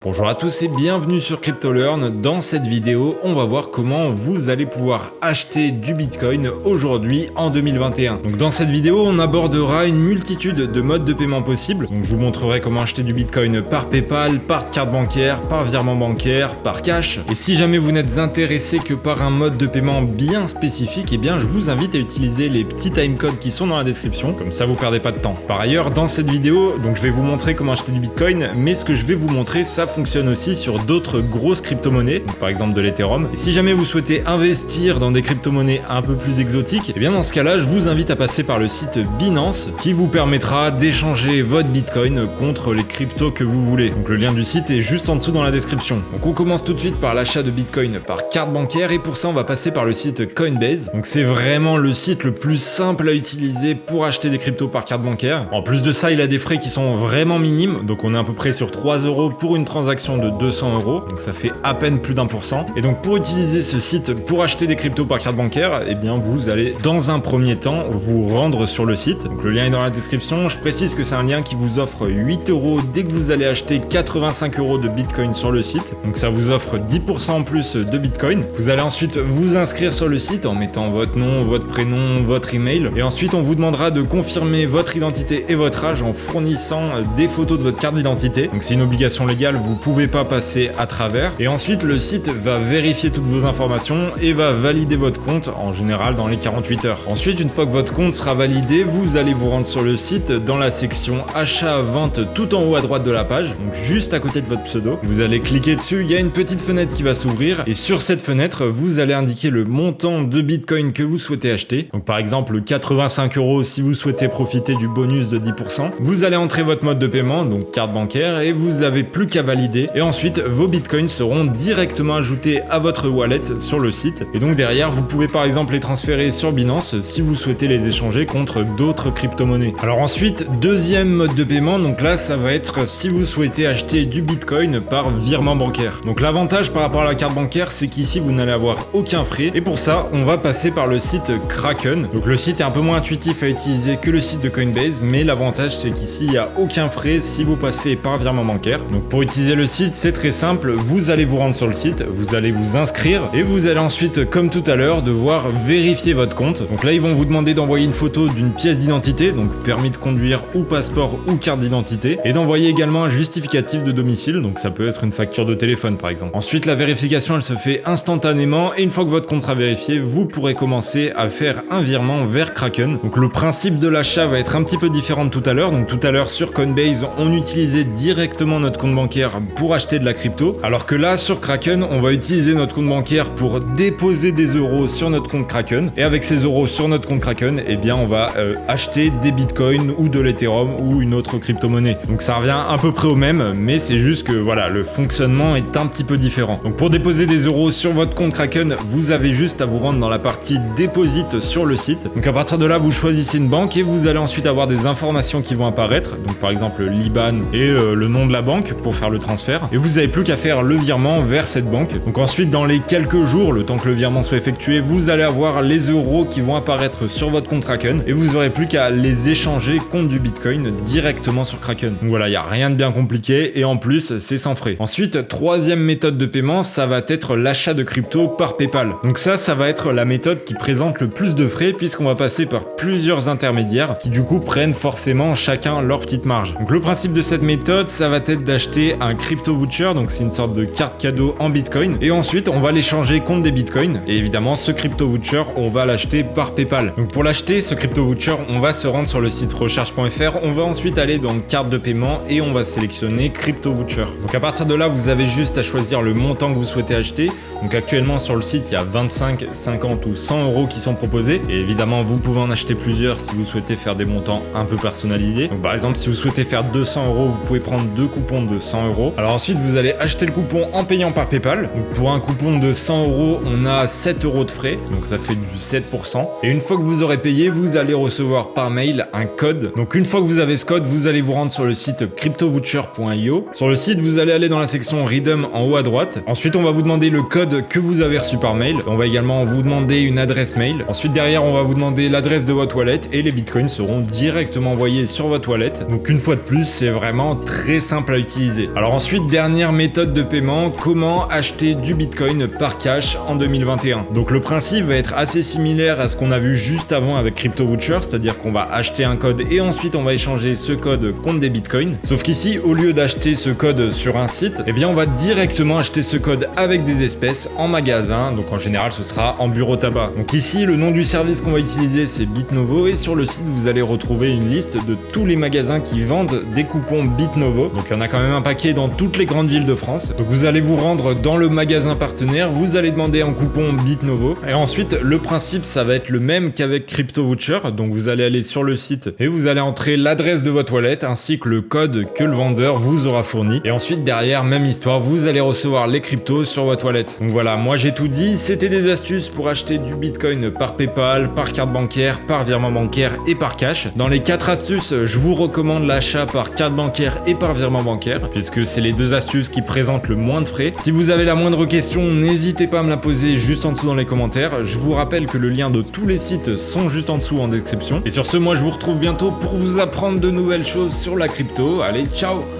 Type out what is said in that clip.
Bonjour à tous et bienvenue sur CryptoLearn. Dans cette vidéo, on va voir comment vous allez pouvoir acheter du Bitcoin aujourd'hui en 2021. Donc dans cette vidéo, on abordera une multitude de modes de paiement possibles. Donc je vous montrerai comment acheter du Bitcoin par PayPal, par carte bancaire, par virement bancaire, par cash. Et si jamais vous n'êtes intéressé que par un mode de paiement bien spécifique, eh bien je vous invite à utiliser les petits timecodes qui sont dans la description. Comme ça, vous perdez pas de temps. Par ailleurs, dans cette vidéo, donc je vais vous montrer comment acheter du Bitcoin, mais ce que je vais vous montrer, ça fonctionne aussi sur d'autres grosses crypto-monnaies, par exemple de l'Ethereum. Et si jamais vous souhaitez investir dans des crypto-monnaies un peu plus exotiques, et bien dans ce cas-là, je vous invite à passer par le site Binance qui vous permettra d'échanger votre Bitcoin contre les cryptos que vous voulez. Donc le lien du site est juste en dessous dans la description. Donc on commence tout de suite par l'achat de Bitcoin par carte bancaire et pour ça on va passer par le site Coinbase. Donc c'est vraiment le site le plus simple à utiliser pour acheter des cryptos par carte bancaire. En plus de ça, il a des frais qui sont vraiment minimes, donc on est à peu près sur 3 € pour une transaction de 200 €, donc ça fait à peine plus d'1%. Et donc pour utiliser ce site pour acheter des cryptos par carte bancaire, eh bien vous allez dans un premier temps vous rendre sur le site. Donc le lien est dans la description. Je précise que c'est un lien qui vous offre 8 € dès que vous allez acheter 85 € de Bitcoin sur le site. Donc ça vous offre 10% en plus de Bitcoin. Vous allez ensuite vous inscrire sur le site en mettant votre nom, votre prénom, votre email. Et ensuite on vous demandera de confirmer votre identité et votre âge en fournissant des photos de votre carte d'identité. Donc c'est une obligation légale, vous pouvez pas passer à travers. Et ensuite le site va vérifier toutes vos informations et va valider votre compte en général dans les 48 heures. Ensuite, une fois que votre compte sera validé, vous allez vous rendre sur le site dans la section achat-vente tout en haut à droite de la page, donc juste à côté de votre pseudo. Vous allez cliquer dessus, il y a une petite fenêtre qui va s'ouvrir et sur cette fenêtre, vous allez indiquer le montant de Bitcoin que vous souhaitez acheter. Donc par exemple 85 € si vous souhaitez profiter du bonus de 10%. Vous allez entrer votre mode de paiement, donc carte bancaire, et vous avez plus qu'à valider. Et ensuite, vos bitcoins seront directement ajoutés à votre wallet sur le site. Et donc derrière, vous pouvez par exemple les transférer sur Binance si vous souhaitez les échanger contre d'autres crypto-monnaies. Alors ensuite, deuxième mode de paiement, donc là, ça va être si vous souhaitez acheter du bitcoin par virement bancaire. Donc l'avantage par rapport à la carte bancaire, c'est qu'ici, vous n'allez avoir aucun frais. Et pour ça, on va passer par le site Kraken. Donc le site est un peu moins intuitif à utiliser que le site de Coinbase, mais l'avantage, c'est qu'ici, il n'y a aucun frais si vous passez par virement bancaire. Donc pour utiliser le site, c'est très simple, vous allez vous rendre sur le site, vous allez vous inscrire et vous allez ensuite, comme tout à l'heure, devoir vérifier votre compte. Donc là, ils vont vous demander d'envoyer une photo d'une pièce d'identité, donc permis de conduire ou passeport ou carte d'identité, et d'envoyer également un justificatif de domicile, donc ça peut être une facture de téléphone par exemple. Ensuite, la vérification, elle se fait instantanément et une fois que votre compte sera vérifié, vous pourrez commencer à faire un virement vers Kraken. Donc le principe de l'achat va être un petit peu différent de tout à l'heure. Donc tout à l'heure sur Coinbase, on utilisait directement notre compte bancaire pour acheter de la crypto, alors que là sur Kraken on va utiliser notre compte bancaire pour déposer des euros sur notre compte Kraken et avec ces euros sur notre compte Kraken, eh bien on va acheter des bitcoins ou de l'Ethereum ou une autre crypto-monnaie. Donc ça revient à peu près au même, mais c'est juste que voilà, le fonctionnement est un petit peu différent. Donc pour déposer des euros sur votre compte Kraken, vous avez juste à vous rendre dans la partie déposit sur le site. Donc à partir de là, vous choisissez une banque et vous allez ensuite avoir des informations qui vont apparaître, donc par exemple l'IBAN et le nom de la banque pour faire le transfert. Et vous n'avez plus qu'à faire le virement vers cette banque. Donc ensuite, dans les quelques jours, le temps que le virement soit effectué, vous allez avoir les euros qui vont apparaître sur votre compte Kraken et vous n'aurez plus qu'à les échanger contre du Bitcoin directement sur Kraken. Donc voilà, il n'y a rien de bien compliqué et en plus, c'est sans frais. Ensuite, troisième méthode de paiement, ça va être l'achat de crypto par PayPal. Donc ça va être la méthode qui présente le plus de frais puisqu'on va passer par plusieurs intermédiaires qui du coup prennent forcément chacun leur petite marge. Donc le principe de cette méthode, ça va être d'acheter un crypto voucher, donc c'est une sorte de carte cadeau en bitcoin et ensuite on va l'échanger contre des bitcoins et évidemment ce crypto voucher on va l'acheter par PayPal. Donc pour l'acheter ce crypto voucher on va se rendre sur le site recharge.fr, on va ensuite aller dans carte de paiement et on va sélectionner crypto voucher. Donc à partir de là vous avez juste à choisir le montant que vous souhaitez acheter. Donc actuellement sur le site il y a 25, 50 ou 100 € qui sont proposés et évidemment vous pouvez en acheter plusieurs si vous souhaitez faire des montants un peu personnalisés. Donc par exemple si vous souhaitez faire 200 €, vous pouvez prendre deux coupons de 100 €. Alors ensuite vous allez acheter le coupon en payant par PayPal. Donc pour un coupon de 100 €, on a 7 € de frais, donc ça fait du 7%. Et une fois que vous aurez payé, vous allez recevoir par mail un code. Donc une fois que vous avez ce code, vous allez vous rendre sur le site cryptovoucher.io. Sur le site, vous allez aller dans la section Redeem en haut à droite. Ensuite, on va vous demander le code que vous avez reçu par mail. On va également vous demander une adresse mail. Ensuite, derrière, on va vous demander l'adresse de votre wallet et les bitcoins seront directement envoyés sur votre wallet. Donc une fois de plus, c'est vraiment très simple à utiliser. Alors Alors ensuite, dernière méthode de paiement, comment acheter du Bitcoin par cash en 2021. Donc le principe va être assez similaire à ce qu'on a vu juste avant avec CryptoVoucher, c'est-à-dire qu'on va acheter un code et ensuite on va échanger ce code contre des Bitcoins. Sauf qu'ici, au lieu d'acheter ce code sur un site, eh bien on va directement acheter ce code avec des espèces en magasin, donc en général ce sera en bureau tabac. Donc ici, le nom du service qu'on va utiliser c'est BitNovo et sur le site vous allez retrouver une liste de tous les magasins qui vendent des coupons BitNovo. Donc il y en a quand même un paquet dans toutes les grandes villes de France. Donc vous allez vous rendre dans le magasin partenaire, vous allez demander un coupon BitNovo et ensuite le principe ça va être le même qu'avec CryptoVoucher. Donc vous allez aller sur le site et vous allez entrer l'adresse de votre wallet ainsi que le code que le vendeur vous aura fourni et ensuite derrière même histoire, vous allez recevoir les cryptos sur votre wallet. Donc voilà, moi j'ai tout dit, c'était des astuces pour acheter du Bitcoin par PayPal, par carte bancaire, par virement bancaire et par cash. Dans les 4 astuces, je vous recommande l'achat par carte bancaire et par virement bancaire puisque c'est les 2 astuces qui présentent le moins de frais. Si vous avez la moindre question, n'hésitez pas à me la poser juste en dessous dans les commentaires. Je vous rappelle que le lien de tous les sites sont juste en dessous en description. Et sur ce, moi je vous retrouve bientôt pour vous apprendre de nouvelles choses sur la crypto. Allez, ciao!